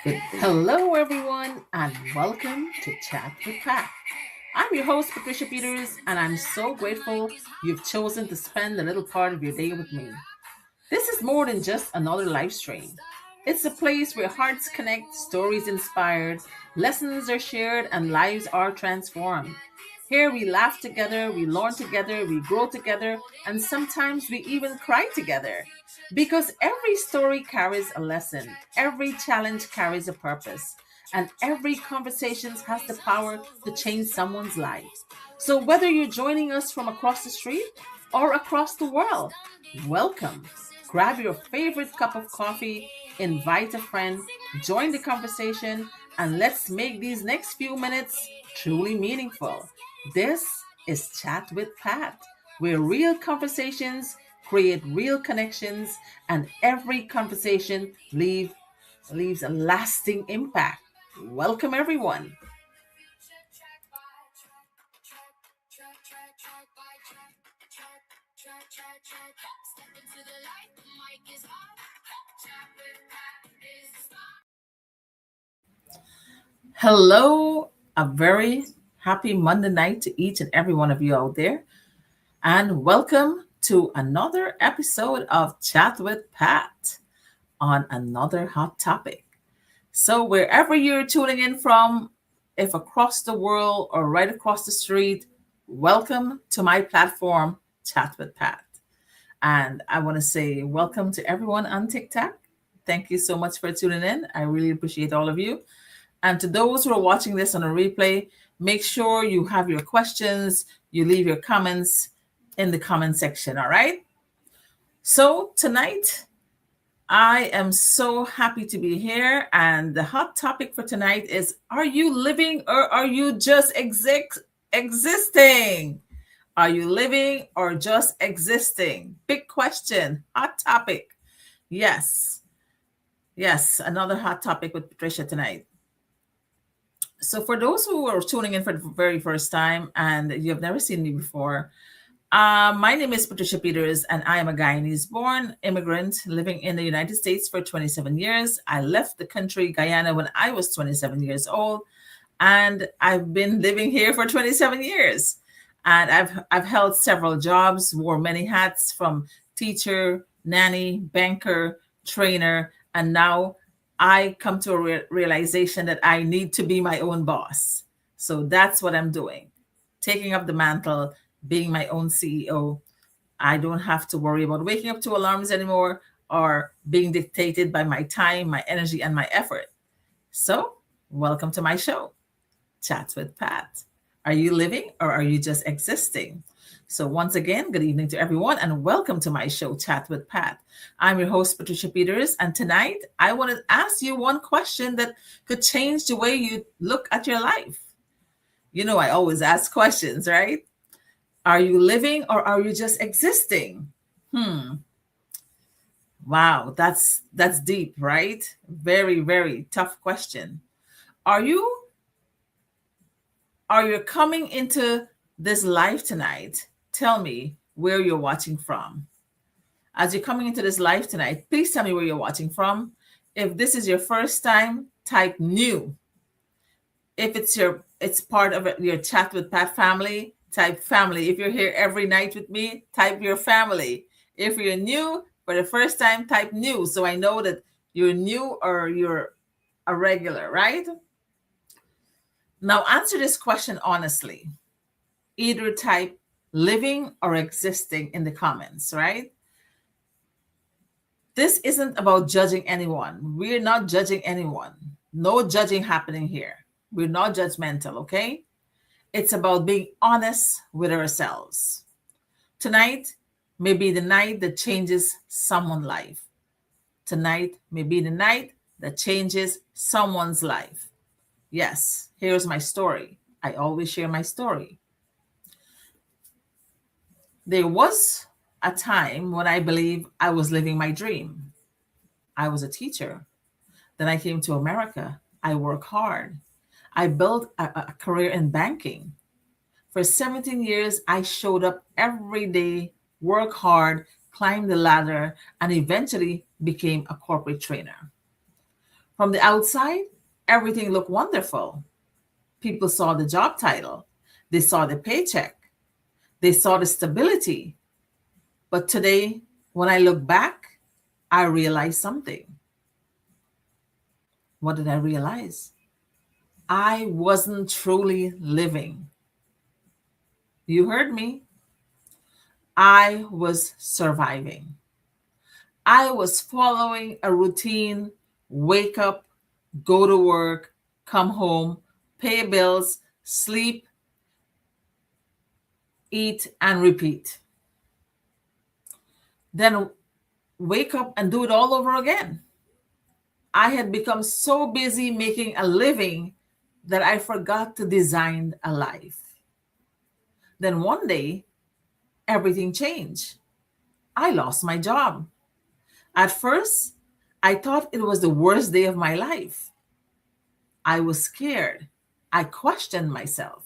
Hello, everyone, and welcome to Chat with Pat. I'm your host, Patricia Peters, and I'm so grateful you've chosen to spend a little part of your day with me. This is more than just another live stream. It's a place where hearts connect, stories inspired, lessons are shared, and lives are transformed. Here we laugh together, we learn together, we grow together, and sometimes we even cry together. Because every story carries a lesson, every challenge carries a purpose, and every conversation has the power to change someone's life. So whether you're joining us from across the street or across the world, welcome. Grab your favorite cup of coffee, invite a friend, join the conversation, and let's make these next few minutes truly meaningful. This is Chat with Pat, where real conversations create real connections, and every conversation leaves a lasting impact. Welcome, everyone. Hello, a very happy Monday night to each and every one of you out there, and welcome to another episode of Chat with Pat on another hot topic. So, wherever you're tuning in from, if across the world or right across the street, welcome to my platform, Chat with Pat. And I want to say welcome to everyone on TikTok. Thank you so much for tuning in. I really appreciate all of you. And to those who are watching this on a replay, make sure you have your questions, you leave your comments in the comment section. All right. So tonight, I am so happy to be here. And the hot topic for tonight is, are you living or are you just existing? Are you living or just existing? Big question, hot topic. Yes, yes, another hot topic with Patricia tonight. So, for those who are tuning in for the very first time and you have never seen me before, my name is Patricia Peters, and I am a Guyanese born immigrant living in the United States for 27 years. I left the country, Guyana, when I was 27 years old, and I've been living here for 27 years. And I've held several jobs, wore many hats from teacher, nanny, banker, trainer, and now I come to a realization that I need to be my own boss. So that's what I'm doing, taking up the mantle, being my own CEO. I don't have to worry about waking up to alarms anymore or being dictated by my time, my energy, and my effort. So, welcome to my show, Chats with Pat. Are you living or are you just existing? So, once again, good evening to everyone and welcome to my show, Chat with Pat. I'm your host, Patricia Peters, and tonight I want to ask you one question that could change the way you look at your life. You know, I always ask questions, right? Are you living or are you just existing? Wow, that's deep, right? Very, very tough question. Are you are you coming into this life tonight? Tell me where you're watching from. As you're coming into this life tonight, please tell me where you're watching from. If this is your first time, type new. If it's part of your Chat with Pat family, type family. If you're here every night with me, type your family. If you're new for the first time, type new, so I know that you're new or you're a regular, right? Now answer this question honestly. Either type living or existing in the comments, right? This isn't about judging anyone. We're not judging anyone. No judging happening here. We're not judgmental, okay? It's about being honest with ourselves. Tonight may be the night that changes someone's life. Tonight may be the night that changes someone's life. Yes, here's my story. I always share my story. There was a time when I believe I was living my dream. I was a teacher. Then I came to America. I worked hard. I built a career in banking. For 17 years, I showed up every day, worked hard, climbed the ladder, and eventually became a corporate trainer. From the outside, everything looked wonderful. People saw the job title, they saw the paycheck, they saw the stability. But today, when I look back, I realized something. What did I realize? I wasn't truly living. You heard me. I was surviving. I was following a routine: wake up, go to work, come home, pay bills, sleep, eat, and repeat. Then wake up and do it all over again. I had become so busy making a living that I forgot to design a life. Then one day, everything changed. I lost my job. At first, I thought it was the worst day of my life. I was scared. I questioned myself.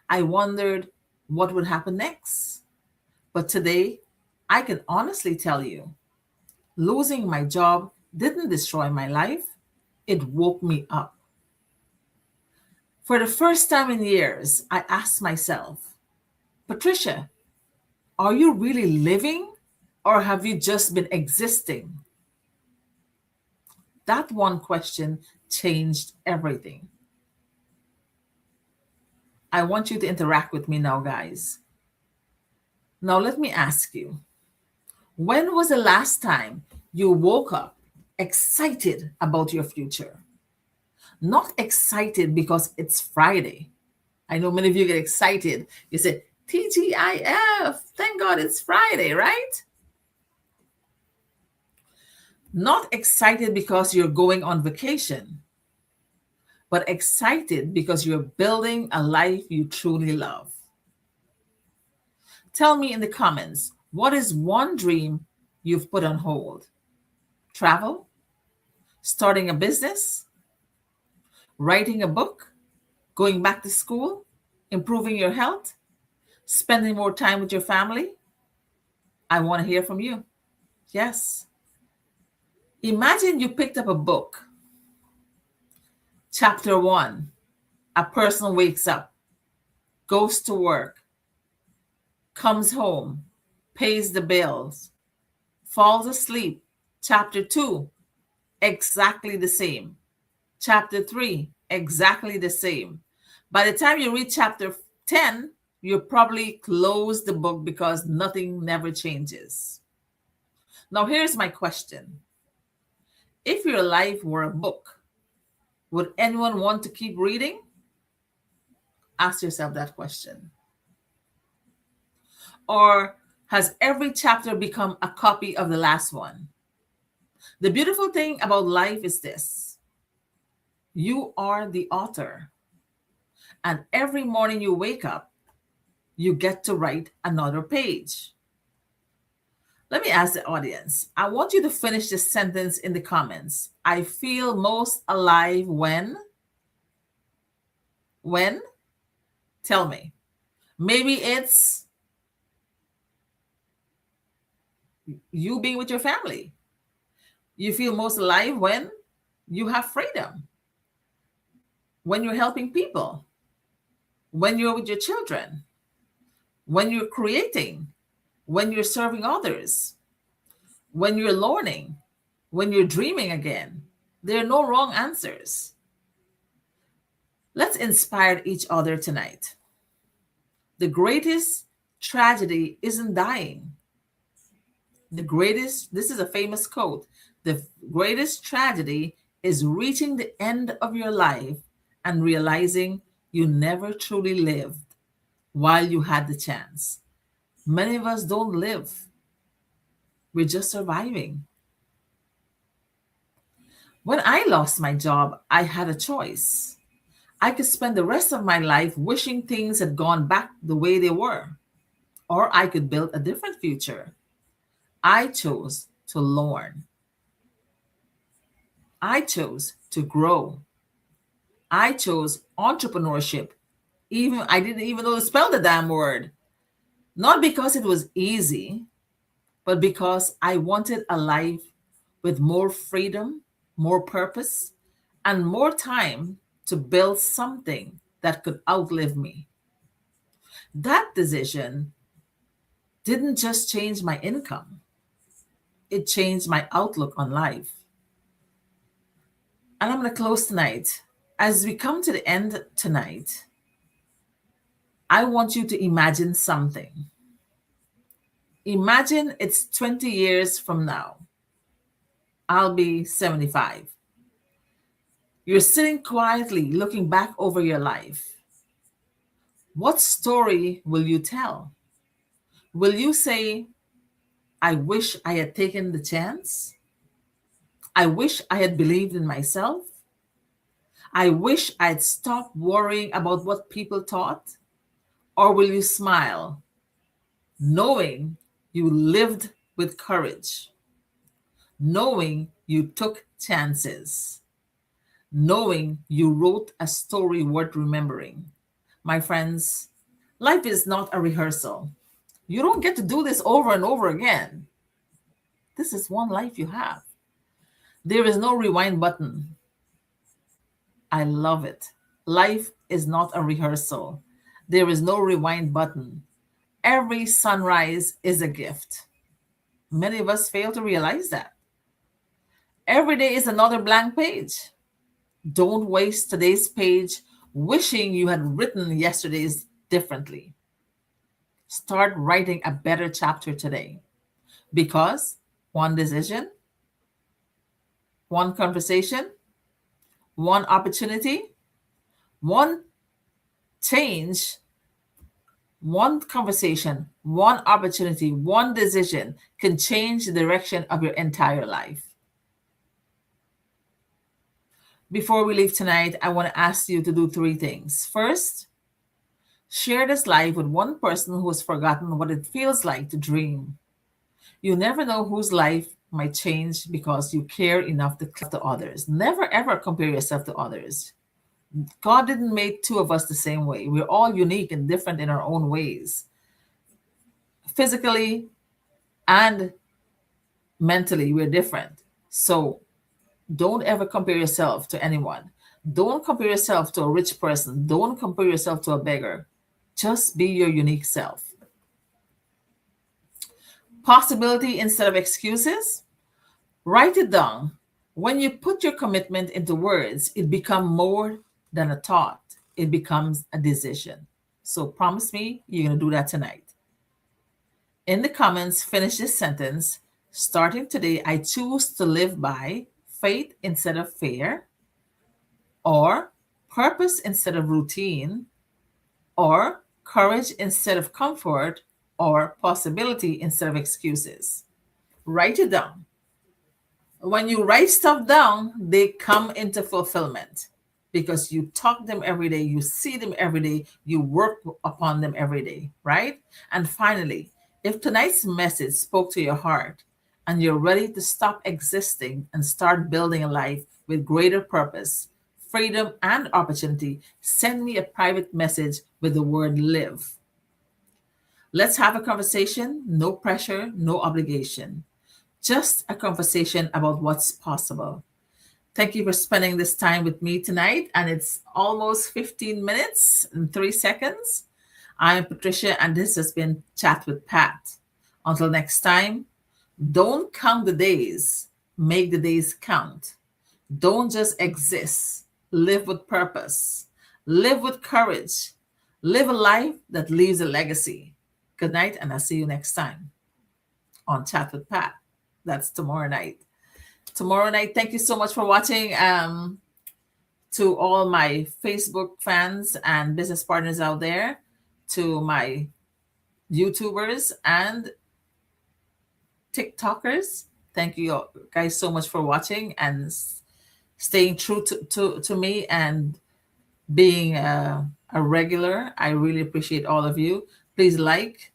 I wondered what would happen next. But today, I can honestly tell you, losing my job didn't destroy my life, it woke me up. For the first time in years, I asked myself, Patricia, are you really living or have you just been existing? That one question changed everything. I want you to interact with me now, guys. Now, let me ask you, when was the last time you woke up excited about your future? Not excited because it's Friday. I know many of you get excited. You say, TGIF, thank God it's Friday, right? Not excited because you're going on vacation, but excited because you're building a life you truly love. Tell me in the comments, what is one dream you've put on hold? Travel? Starting a business? Writing a book? Going back to school? Improving your health? Spending more time with your family? I want to hear from you. Yes. Imagine you picked up a book. Chapter 1. A person wakes up, goes to work, comes home, pays the bills, falls asleep. Chapter 2, exactly the same. Chapter 3, exactly the same. By the time you read chapter 10, you probably close the book because nothing never changes. Now, here's my question. If your life were a book, would anyone want to keep reading? Ask yourself that question. Or has every chapter become a copy of the last one? The beautiful thing about life is this: you are the author. And every morning you wake up, you get to write another page. Let me ask the audience. I want you to finish this sentence in the comments. I feel most alive when? When? Tell me. Maybe it's you being with your family. You feel most alive when you have freedom, when you're helping people, when you're with your children, when you're creating, when you're serving others, when you're learning, when you're dreaming again. There are no wrong answers. Let's inspire each other tonight. The greatest tragedy isn't dying. This is a famous quote. The greatest tragedy is reaching the end of your life and realizing you never truly lived while you had the chance. Many of us don't live. We're just surviving. When I lost my job, I had a choice. I could spend the rest of my life wishing things had gone back the way they were, or I could build a different future. I chose to learn. I chose to grow. I chose entrepreneurship. I didn't even know to spell the damn word. Not because it was easy, but because I wanted a life with more freedom, more purpose, and more time to build something that could outlive me. That decision didn't just change my income, it changed my outlook on life. And I'm going to close tonight. As we come to the end tonight, I want you to imagine something. Imagine it's 20 years from now. I'll be 75. You're sitting quietly looking back over your life. What story will you tell? Will you say, I wish I had taken the chance? I wish I had believed in myself? I wish I'd stopped worrying about what people thought? Or will you smile, knowing you lived with courage, knowing you took chances, knowing you wrote a story worth remembering? My friends, life is not a rehearsal. You don't get to do this over and over again. This is one life you have. There is no rewind button. I love it. Life is not a rehearsal. There is no rewind button. Every sunrise is a gift. Many of us fail to realize that. Every day is another blank page. Don't waste today's page wishing you had written yesterday's differently. Start writing a better chapter today because one decision, one conversation, one opportunity, one change, one conversation, one opportunity, one decision can change the direction of your entire life. Before we leave tonight, I want to ask you to do three things. First, share this life with one person who has forgotten what it feels like to dream. You never know whose life might change because you care enough to others. Never ever compare yourself to others. God didn't make two of us the same way. We're all unique and different in our own ways, physically and mentally, we're different. So don't ever compare yourself to anyone. Don't compare yourself to a rich person. Don't compare yourself to a beggar. Just be your unique self. Possibility instead of excuses. Write it down. When you put your commitment into words, it becomes more than a thought. It becomes a decision. So promise me you're going to do that tonight. In the comments, finish this sentence. Starting today, I choose to live by faith instead of fear, or purpose instead of routine, or courage instead of comfort, or possibility instead of excuses. Write it down. When you write stuff down, they come into fulfillment because you talk them every day, you see them every day, you work upon them every day, right? And finally, if tonight's message spoke to your heart and you're ready to stop existing and start building a life with greater purpose, freedom, and opportunity, send me a private message with the word live. Let's have a conversation, no pressure, no obligation. Just a conversation about what's possible. Thank you for spending this time with me tonight. And it's almost 15 minutes and 3 seconds. I'm Patricia, and this has been Chat with Pat. Until next time, don't count the days, make the days count. Don't just exist, live with purpose, live with courage, live a life that leaves a legacy. Good night, and I'll see you next time on Chat with Pat. That's tomorrow night. Tomorrow night, thank you so much for watching. To all my Facebook fans and business partners out there, to my YouTubers and TikTokers, thank you guys so much for watching and staying true to me and being a regular. I really appreciate all of you. Please like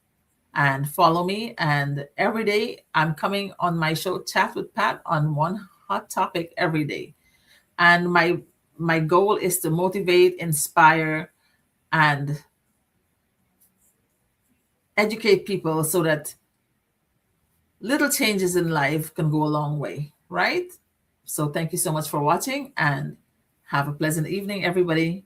and follow me. And every day I'm coming on my show, Chat with Pat, on one hot topic every day. And my goal is to motivate, inspire, and educate people so that little changes in life can go a long way, right? So thank you so much for watching, and Have a pleasant evening, everybody.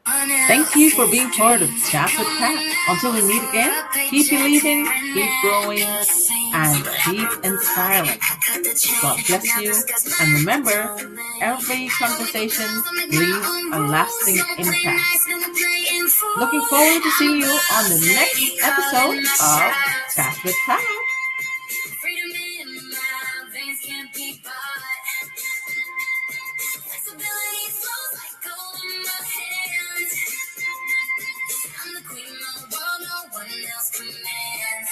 Thank you for being part of Chat with Pat. Until we meet again, keep believing, keep growing, and keep inspiring. God bless you. And remember, every conversation leaves a lasting impact. Looking forward to seeing you on the next episode of Chat with Pat. Freedom in my veins can't be bought. Flexibility flows like gold in my hands. I'm the queen of the world, no one else commands.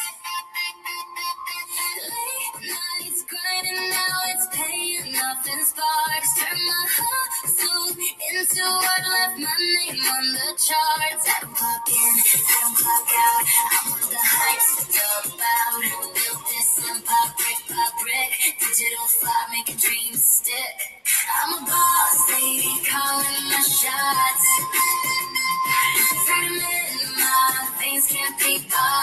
Late nights grinding, now it's paying off in sparks. Turn my hustle into what left my name on the charts. I don't clock in, I don't clock out. I'm what the hype's all about. Built this empire brick by brick. Digital fly, making dreams stick. I'm a boss lady calling my shots. Freedom in my veins can't be bought.